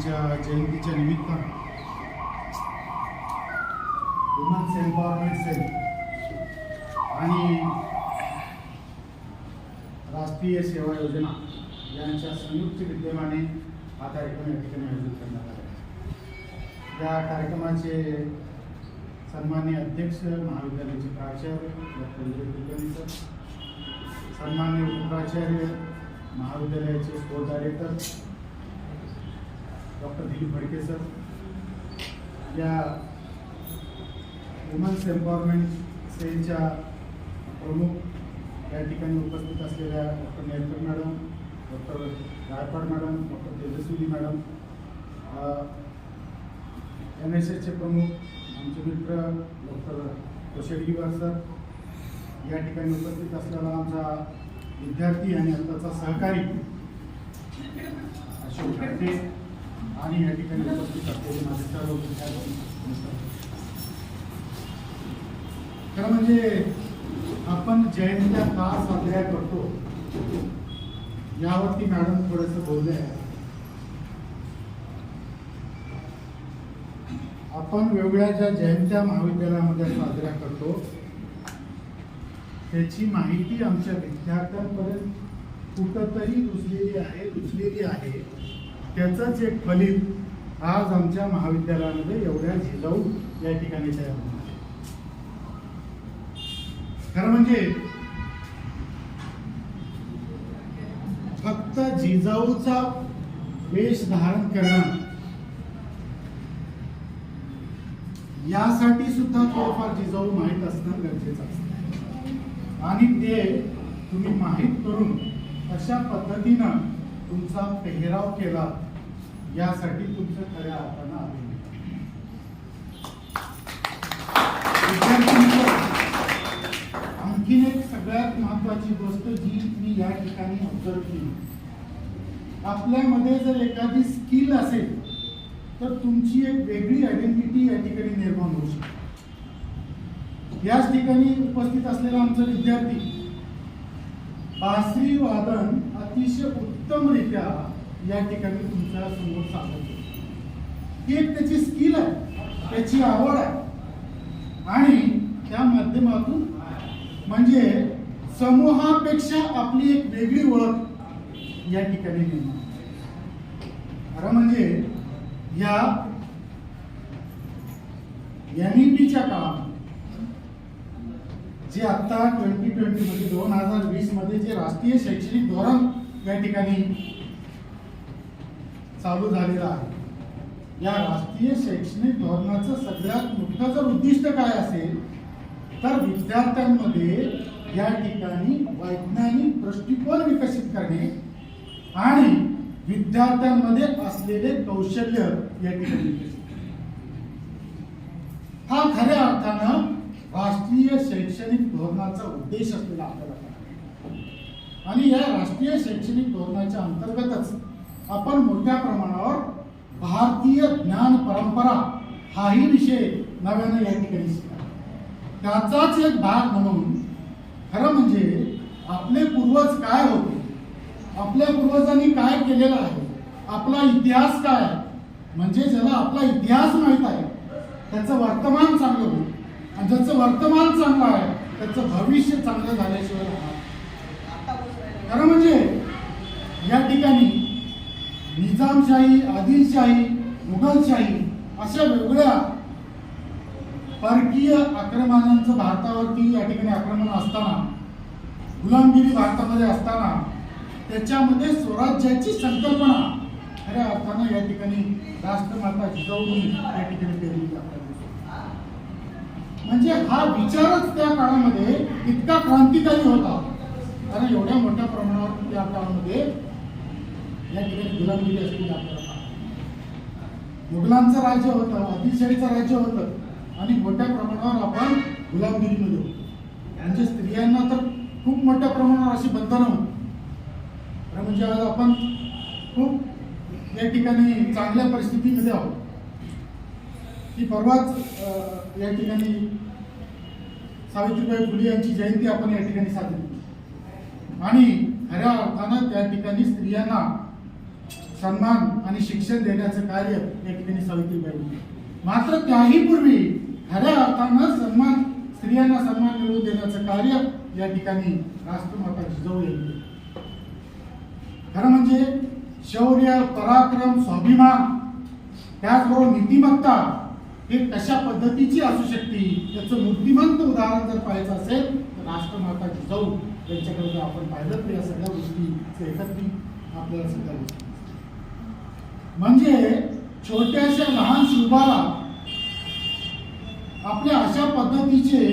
यांच्या जयंतीच्या निमित्तानं वुमन्स एम्पॉवरमेंट सेल आणि राष्ट्रीय सेवा योजना यांच्या संयुक्त विद्यमाने हा कार्यक्रम या ठिकाणी आयोजित करण्यात आला। या कार्यक्रमाचे सन्माननीय अध्यक्ष महाविद्यालयाचे प्राचार्य डॉक्टर विजय कुलकर्णी सर, सन्माननीय उपप्राचार्य महाविद्यालयाचे sport director doctor Dilip Phadke sir, या वुमन्स एम्पॉवरमेंट सेलच्या प्रमुख या ठिकाणी उपस्थित असलेल्या doctor Nerkar madam, doctor Gaikwad madam, doctor Tejaswi madam, NSSचे प्रमुख आमचे मित्र डॉक्टर कोशेडगीवार सर, या ठिकाणी उपस्थित असलेला आमचा विद्यार्थी आणि आताचा सहकारी अशोक घाटे आणि या ठिकाणी उपस्थित असलेले माझे सर्व विद्यार्थी। खरं म्हणजे आपण जयंत्या का साजऱ्या करतो यावरती मॅडम थोडंसं बोलले आहे। आपण वेगवेगळ्या ज्या जयंत्या महाविद्यालयामध्ये साजऱ्या करतो त्याची माहिती आमच्या विद्यार्थ्यांपर्यंत कुठंतरी रुजलेली आहे। त्याचंच एक फलित आज आमच्या महाविद्यालयामध्ये एवढ्या जिजाऊ या ठिकाणी तयार होणार आहे। खरं म्हणजे फक्त जिजाऊचा वेश धारण करणं यासाठी सुद्धा थोडंफार जिजाऊ माहीत असणं गरजेचं असतं आणि ते तुम्ही माहीत करून अशा पद्धतीनं तुमचा पेहराव केला यासाठी तुमचं खऱ्या अर्थानं अभिनंदन। आणखीन एक सगळ्यात महत्वाची गोष्ट जी मी या ठिकाणी ऑब्झर्व केली, आपल्यामध्ये जर एखादी स्किल असेल तर तुमची एक वेगळी आयडेंटिटी या ठिकाणी निर्माण होऊ शकते। याच ठिकाणी उपस्थित असलेला आमचा विद्यार्थी बासरी वादन अतिशय उत्तमरित्या या ठिकाणी तुमच्या समोर सादर करतो। ही एक त्याची स्किल आहे, त्याची आवड आहे आणि त्या माध्यमातून म्हणजे समूहापेक्षा आपली एक वेगळी ओळख या ठिकाणी निर्माण। खरं म्हणजे या NEPच्या काळात जे आता 2020 मध्ये 2020 मध्ये जे राष्ट्रीय शैक्षणिक धोरण या ठिकाणी चालू झालेलं आहे, या राष्ट्रीय शैक्षणिक धोरणाचं सगळ्यात मोठं जर उद्दिष्ट काय असेल तर विद्यार्थ्यांमध्ये या ठिकाणी वैज्ञानिक दृष्टिकोन विकसित करणे आणि विद्यार्थ्यांमध्ये असलेले कौशल्य या ठिकाणी विकसित करणे, हा खऱ्या अर्थानं राष्ट्रीय शैक्षणिक धोरणाचा उद्देश असलेला आपल्याला। आणि या राष्ट्रीय शैक्षणिक धोरणाच्या अंतर्गतच आपण मोठ्या प्रमाणावर भारतीय ज्ञान परंपरा हाही विषय नव्याने या ठिकाणी शिकला। त्याचाच एक भाग म्हणून खरं म्हणजे आपले पूर्वज काय होते, आपल्या पूर्वजांनी काय केलेलं आहे, आपला इतिहास काय, म्हणजे ज्याला आपला इतिहास माहित आहे त्याचं वर्तमान चांगलं होईल आणि ज्याचं वर्तमान चांगलं आहे त्याचं भविष्य चांगलं झाल्याशिवाय राहणार। खरं म्हणजे या ठिकाणी निजामशाही, आदिलशाही, मुघलशाही अशा वेगवेगळ्या परकीय आक्रमणांचं भारतावरती या ठिकाणी आक्रमण असताना, गुलामगिरी भारतामध्ये असताना त्याच्यामध्ये स्वराज्याची संकल्पना खऱ्या अर्थानं या ठिकाणी राष्ट्रमाता जिजाऊंनी या ठिकाणी पेरलेली आपल्याला दिसते। म्हणजे हा विचारच त्या काळामध्ये इतका क्रांतिकारी होता कारण एवढ्या मोठ्या प्रमाणावर त्या काळामध्ये या ठिकाणी गुलामगिरी असलेली आपल्याला, मुघलांचं राज्य होतं, आदिलशाहीचं राज्य होतं आणि मोठ्या प्रमाणावर आपण गुलामगिरीमध्ये होतो। म्हणजे स्त्रियांना तर खूप मोठ्या प्रमाणावर अशी बंधनं होती। म्हणजे आज आपण खूप या ठिकाणी चांगल्या परिस्थितीमध्ये आहोत। की परवाच या ठिकाणी सावित्रीबाई फुले यांची जयंती आपण या ठिकाणी साजरी केली आणि खऱ्या अर्थानं त्या ठिकाणी स्त्रियांना सन्मान आणि शिक्षण देण्याचं कार्य या ठिकाणी सावित्रीबाई होती. मात्र त्याही पूर्वी खऱ्या अर्थानं स्त्रियांना सन्मान मिळवून देण्याचं कार्य या ठिकाणी राष्ट्रमाता जिजाऊ यांनी केलं. खरं म्हणजे शौर्य, पराक्रम, स्वाभिमान, त्याचबरोबर नीतिमत्ता हे कशा पद्धतीची असू शकते याचं मूर्तिमंत उदाहरण जर पाहायचं असेल तर राष्ट्रमाता जिजाऊ यांच्याकडे जर आपण पाहिलं तर या सगळ्या गोष्टी एकत्रित आपल्याला सगळ्या गोष्टी म्हणजे छोट्याशा लहान शिल्पाला आपल्या अशा पद्धतीचे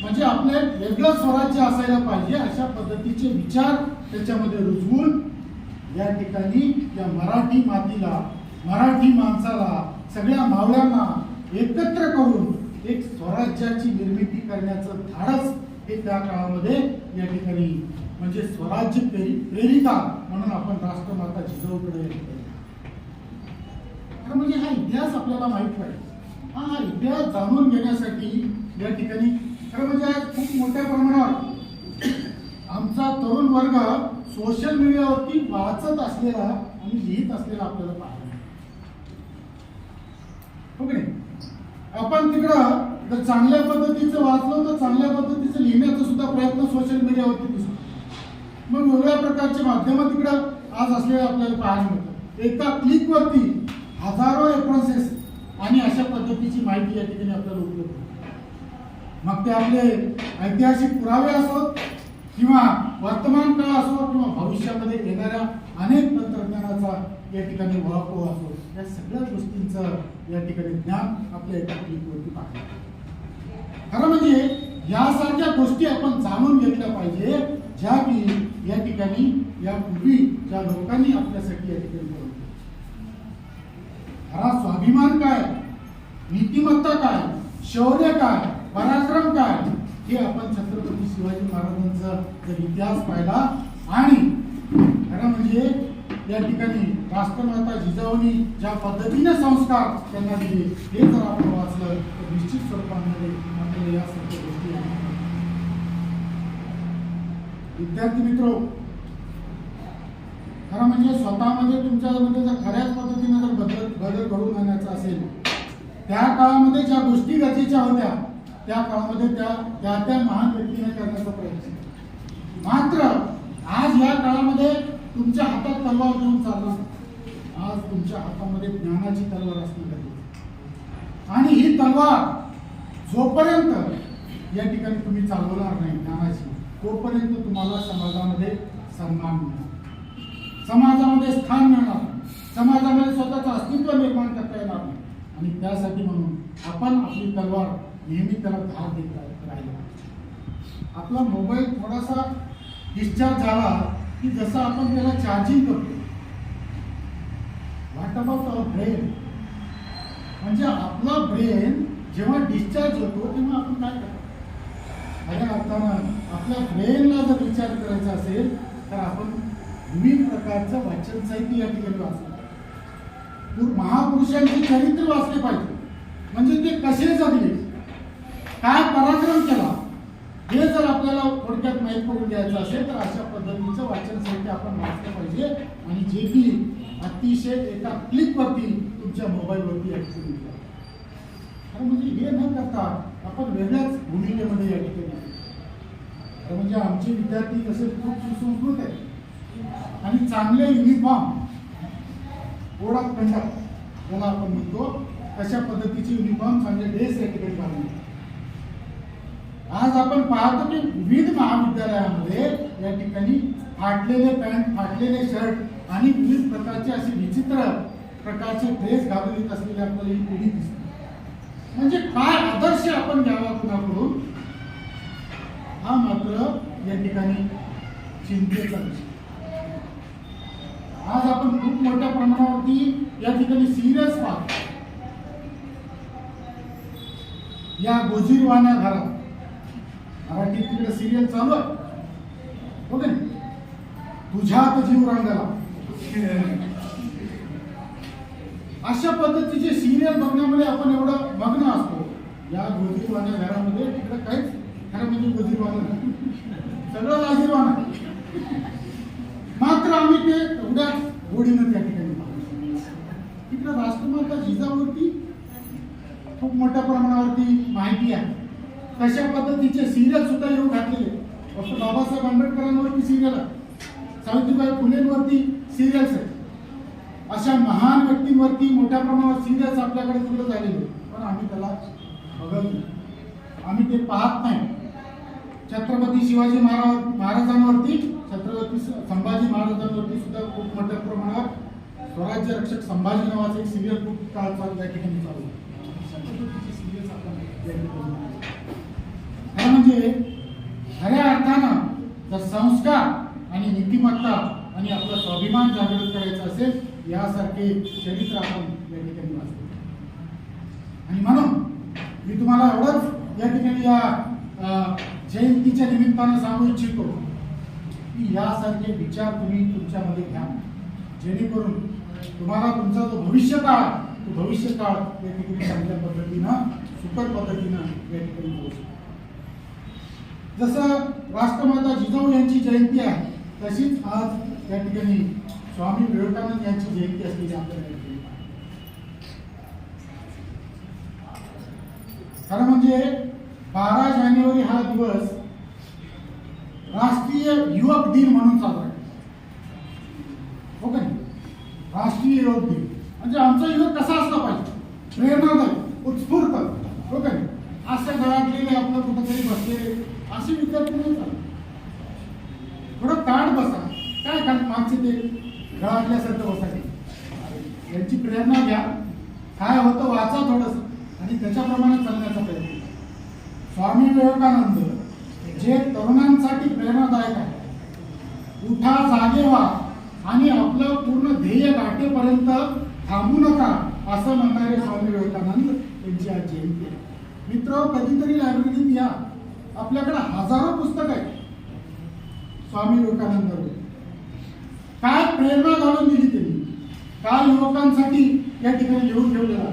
म्हणजे आपले वेगळं स्वराज्य असायला पाहिजे अशा पद्धतीचे विचार त्याच्यामध्ये रुजवून या ठिकाणी या मराठी मातीला, मराठी माणसाला, सगळ्या मावळ्यांना एकत्र करून एक स्वराज्याची निर्मिती करण्याचं धाडस हे त्या काळामध्ये या ठिकाणी म्हणजे स्वराज्य प्रेरिका म्हणून आपण राष्ट्रमाता जिजाऊकडे म्हणजे हा इतिहास आपल्याला माहित पाहिजे. हा इतिहास जाणून घेण्यासाठी या ठिकाणी खरं म्हणजे खूप मोठ्या प्रमाणावर आमचा तरुण वर्ग सोशल मीडियावरती वाचत असलेला आणि लिहित असलेला आपल्याला पाहायला हो की नाही. आपण तिकडं जर चांगल्या पद्धतीचं वाचलो तर चांगल्या पद्धतीचं लिहिण्याचा सुद्धा प्रयत्न सोशल मीडियावरती दिसतो. मग वेगळ्या प्रकारचे माध्यम तिकडं आज असलेले आपल्याला पाहायला मिळतात. एका क्लिकवरती हजारो रेफरन्सेस आणि अशा पद्धतीची माहिती या ठिकाणी आपल्याला उपलब्ध होते. मग ते आपले ऐतिहासिक पुरावे असोत किंवा वर्तमान काळ असो किंवा भविष्यामध्ये येणाऱ्या अनेक तंत्रज्ञानाचा या ठिकाणी वळखो असो या सगळ्या गोष्टींचं या ठिकाणी ज्ञान आपल्या एका क्लिकवरती पाहतो. खरं म्हणजे यासारख्या गोष्टी आपण जाणून घेतल्या पाहिजे ज्या की या ठिकाणी यापूर्वी ज्या लोकांनी आपल्यासाठी या ठिकाणी बनवलं. खरा स्वाभिमान काय, नीतिमत्ता काय, शौर्य काय, पराक्रम काय हे आपण छत्रपती शिवाजी महाराजांचा जर इतिहास पाहिला आणि खरं म्हणजे या ठिकाणी राष्ट्रमाता जिजाऊनी ज्या पद्धतीने संस्कार त्यांना दिले हे जर आपण वाचलं तर निश्चित स्वरूपामध्ये आपल्याला या सगळ्या गोष्टी विद्यार्थी मित्र खरं म्हणजे स्वतःमध्ये तुमच्यामध्ये जर खऱ्याच पद्धतीने जर बदल घडवून आणायचा असेल त्या काळामध्ये ज्या गोष्टी गरजेच्या होत्या त्या काळामध्ये त्या महान व्यक्तीने करण्याचा प्रयत्न. मात्र आज या काळामध्ये तुमच्या हातात तलवार घेऊन चालला, आज तुमच्या हातामध्ये ज्ञानाची तलवार असणं गरजेचं. आणि ही तलवार जोपर्यंत या ठिकाणी तुम्ही चालवणार नाही ज्ञानाची तोपर्यंत तुम्हाला समाजामध्ये सन्मान मिळणार, समाजामध्ये स्थान मिळणार, समाजामध्ये स्वतःचं अस्तित्व निर्माण करता येणार नाही. आणि त्यासाठी म्हणून आपण आपली तलवार नेहमी त्याला धार देत राहिला. आपला मोबाईल थोडासा डिस्चार्ज झाला की जसं आपण त्याला चार्जिंग करतो. व्हॉट अबाउट अवर ब्रेन, म्हणजे आपला ब्रेन जेव्हा डिस्चार्ज होतो तेव्हा आपण काय करतो. खऱ्या अर्थानं आपल्या ब्रेनला जर विचार करायचा असेल तर आपण विविध प्रकारचं वाचन साहित्य या ठिकाणी वाचलं. महापुरुषांची चरित्र वाचले पाहिजे, म्हणजे ते कसे जगले, काय पराक्रम केला हे जर आपल्याला थोडक्यात माहीत पडून द्यायचं असेल तर अशा पद्धतीचं वाचन साहित्य आपण वाचलं पाहिजे. आणि जे की अतिशय एका क्लिकवरती तुमच्या मोबाईलवरती ऍक्टिव्ह होतं. म्हणजे हे न करता आपण वेगळ्याच भूमिकेमध्ये या ठिकाणी म्हणजे आमचे विद्यार्थी तसे खूप सुसंस्कृत आहेत आणि चांगले युनिफॉर्म कोड ऑफ कंडक्ट ज्याला आपण म्हणतो अशा पद्धतीचे युनिफॉर्म चांगले ड्रेस या ठिकाणी घालून आज आपण पाहतो की विविध महाविद्यालयामध्ये या ठिकाणी फाटलेले पॅन्ट, फाटलेले शर्ट आणि विविध प्रकारचे असे विचित्र प्रकारचे ड्रेस घालून येत असलेले आपल्याला ही पिढी दिसते. म्हणजे काय आदर्श आपण घ्यावा कुणाकडून हा मात्र या ठिकाणी चिंतेचा विषय. आज आपण खूप मोठ्या प्रमाणावरती या ठिकाणी सिरियस पाहतो. या गोजीरवाण्या घरात मराठी तिकडे सिरियल चालू आहे हो की नाही. तुझ्यात जीव रंगाला अशा पद्धतीचे सिरियल बघण्यामध्ये आपण एवढं मग्न असतो. या गोजीरवाण्या घरामध्ये तिकडे काहीच खरं म्हणजे गोजीरवाणा सगळं लाजीरवाणा. मात्र आम्ही ते एवढ्याच गोडीनं त्या ठिकाणी पाहतो. मोठ्या प्रमाणावरती माहिती आहे. तशा पद्धतीचे सिरियल सुद्धा येऊ घातलेले. डॉक्टर बाबासाहेब आंबेडकरांवरती सिरियल आहे, सावित्रीबाई फुलेंवरती सिरियल्स आहेत. अशा महान व्यक्तींवरती मोठ्या प्रमाणावर सिरियल्स आपल्याकडे सुरू झालेले, पण आम्ही त्याला बघत नाही, आम्ही ते पाहत नाही. छत्रपती शिवाजी महाराजांवरती, छत्रपती संभाजी महाराजांवरती सुद्धा खूप मोठ्या प्रमाणावर स्वराज्य रक्षक संभाजी नावाचं एक सिरियल खूप काळ चालू त्या ठिकाणी चालू आहे. म्हणजे खऱ्या अर्थानं जर संस्कार आणि नीतिमत्ता आणि आपला स्वाभिमान जागृत करायचा असेल, यासारखे चरित्र आपण या ठिकाणी वाचतो. आणि म्हणून मी तुम्हाला एवढंच या ठिकाणी या जयंतीच्या निमित्तानं सांगू इच्छितो की यासारखे विचार तुम्ही तुमच्यामध्ये घ्या, जेणेकरून तुम्हाला तुमचा जो भविष्यकाळ, तो भविष्यकाळ या ठिकाणी चांगल्या पद्धतीनं, सुपर पद्धतीनं या ठिकाणी होऊ शकतो. जसं राष्ट्रमाता जिजाऊ यांची जयंती आहे, तशीच आज या ठिकाणी स्वामी विवेकानंद यांची जयंती असलेली आपल्याला खरं म्हणजे 12 जानेवारी हा दिवस राष्ट्रीय युवक दिन म्हणून साजरा आहे. हो का नाही? राष्ट्रीय युवक दिन म्हणजे आमचा युवक कसा असला पाहिजे, प्रेरणादायी, उत्स्फूर्त, हो का नाही? अशा गळातलेले आपलं कुठंतरी बसलेले असे विद्यार्थी नाही चालत. थोडं ताट बसा, काय मागचे ते गळातल्यासारखं बसायचे, यांची प्रेरणा घ्या, काय होतं वाचा थोडंसं आणि त्याच्याप्रमाणे चालण्याचा प्रयत्न करा. स्वामी विवेकानंद जे तरुणांसाठी प्रेरणादायक आहे, उठा जागे व्हा आणि आपलं पूर्ण ध्येय गाठेपर्यंत थांबू नका असं म्हणणारे स्वामी विवेकानंद यांची आज जयंती आहे. मित्र, कधीतरी लायब्ररीत या, आपल्याकडे हजारो पुस्तक आहेत स्वामी विवेकानंदांवर. काय प्रेरणा घालून दिली त्यांनी, काय युवकांसाठी या ठिकाणी लिहून ठेवलेला,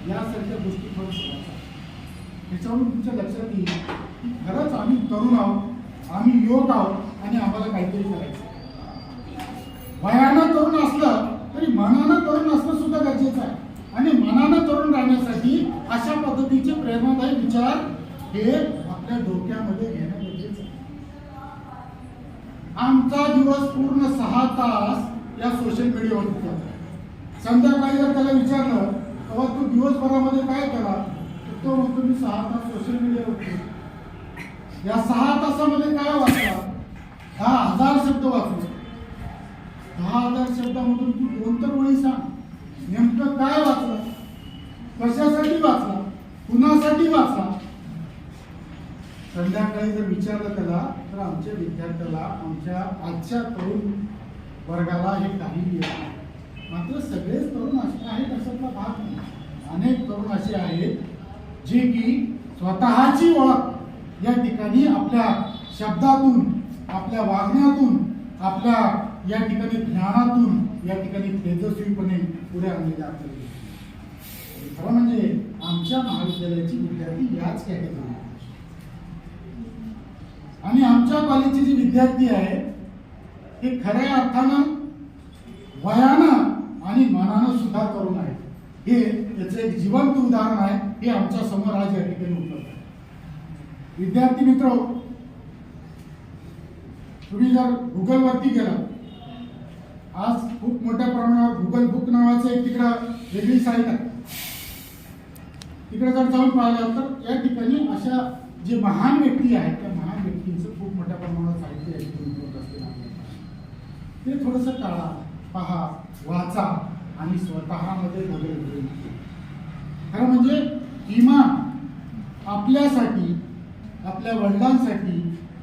यासारख्या गोष्टी थोडं त्याच्यावरून तुमच्या लक्षात येईल की खरंच आम्ही तरुण आहोत, आम्ही युवक आहोत आणि आम्हाला काहीतरी करायचं. वयानं तरुण असलं तरी मनानं तरुण असणं सुद्धा गरजेचं आहे. आणि मनानं तरुण राहण्यासाठी अशा पद्धतीचे प्रेरणादायी विचार हे आपल्या डोक्यामध्ये घेणं गरजेचं आहे. आमचा दिवस पूर्ण 6 तास या सोशल मीडियावर जातो. संध्याकाळी जर त्याला विचारलं तेव्हा तू दिवसभरामध्ये काय केला, तो म्हणतो मी 6 तास सोशल मीडियावर होतो. या 6 तासामध्ये काय वाचला? 10,000 शब्द वाचले. 10,000 शब्दामधून तू 2 तर ओळी सांग, नेमकं काय वाचलं, कशासाठी वाचला, कुणासाठी वाचला. संध्याकाळी जर विचारलं त्याला तर आमच्या विद्यार्थ्याला, आमच्या आजच्या तरुण वर्गाला हे काही येत नाही. मात्र सगळेच तरुण असे आहेत अशातला भाग नाही. अनेक तरुण असे आहेत जे की स्वतःची ओळख या ठिकाणी आपल्या शब्दातून, आपल्या वागण्यातून, आपल्या या ठिकाणी ज्ञानातून या ठिकाणी तेजस्वीपणे पुढे आणलेले आपल्याला. खरं म्हणजे आमच्या महाविद्यालयाची विद्यार्थी याच कॅटेगरी आणि आमच्या कॉलेजचे जे विद्यार्थी आहे ते खऱ्या अर्थानं वयानं आणि मनानं सुद्धा तरुण आहे. हे त्याचं एक जिवंत उदाहरण आहे. हे आमच्या समोर आज या ठिकाणी उपलब्ध आहे. विद्यार्थी मित्र, तुम्ही जर गुगलवरती गेला, आज खूप मोठ्या प्रमाणावर गुगल बुक नावाचं एक तिकडं वेगळी साईट आहे, तिकडे जर जाऊन पाहिलं तर या ठिकाणी अशा जे महान व्यक्ती आहेत त्या महान व्यक्तींचं खूप मोठ्या प्रमाणात साहित्य या ठिकाणी उपलब्ध असते. ते थोडंसं टाळा, पहा, वाचा आणि स्वतःमध्ये बदल घडवून. खरं म्हणजे किमान आपल्यासाठी, आपल्या वडिलांसाठी,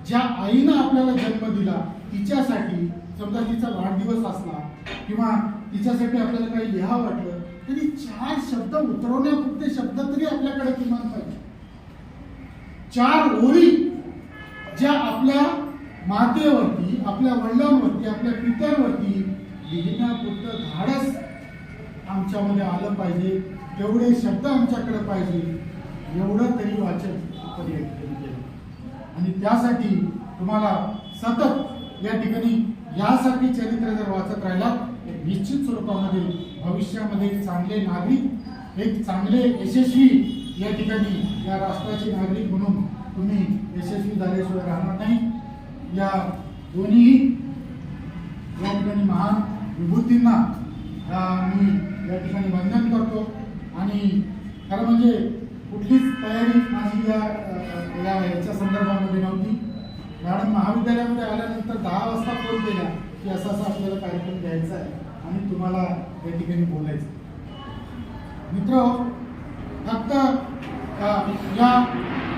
ज्या आईनं आपल्याला जन्म दिला तिच्यासाठी, समजा तिचा वाढदिवस असला किंवा तिच्यासाठी आपल्याला काही लिहा वाटलं तरी 4 शब्द उतरवण्यापुरते शब्द तरी आपल्याकडे किमान पाहिजे. 4 ओळी ज्या आपल्या मातेवरती, आपल्या वडिलांवरती, आपल्या पित्यांवरती लिहिण्यापुरतं धाडस आमच्यामध्ये आलं पाहिजे. तेवढे शब्द आमच्याकडे पाहिजे. एवढं तरी वाचन आपण या ठिकाणी केलं. आणि त्यासाठी तुम्हाला सतत या ठिकाणी यासारखी चरित्र जर वाचत राहिला तर निश्चित स्वरूपामध्ये भविष्यामध्ये एक चांगले नागरिक, एक चांगले यशस्वी या ठिकाणी या राष्ट्राचे नागरिक म्हणून तुम्ही यशस्वी झाल्याशिवाय राहणार नाही। या दोन्ही या ठिकाणी महान विभूतींना मी या ठिकाणी वंदन करतो। आणि खरं म्हणजे कुठलीच तयारी माझी याच्या संदर्भामध्ये नव्हती। मॅडम महाविद्यालयामध्ये आल्यानंतर 10 वाजता फोन केला की असा आपल्याला कार्यक्रम घ्यायचा आहे आणि तुम्हाला या ठिकाणी बोलायचं। मित्र, फक्त या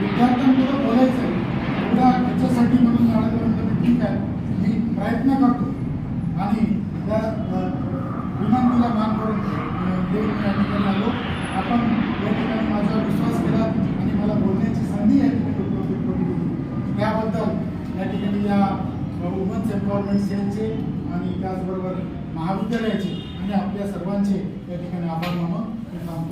विद्यार्थ्यांबरोबर बोलायचं आहे एवढा याच्यासाठी म्हणून मॅडम म्हणतो ठीक आहे, मी प्रयत्न करतो आणि त्या विनंतीला मान करून देऊन या ठिकाणी आलो। आपण या ठिकाणी माझ्यावर विश्वास केला आणि मला बोलण्याची संधी या ठिकाणी उपलब्ध करून दिली, त्याबद्दल या ठिकाणी या वुमन्स एम्पॉवरमेंट सेलचे आणि त्याचबरोबर महाविद्यालयाचे आणि आपल्या सर्वांचे या ठिकाणी आभार मानून मी थांबतो।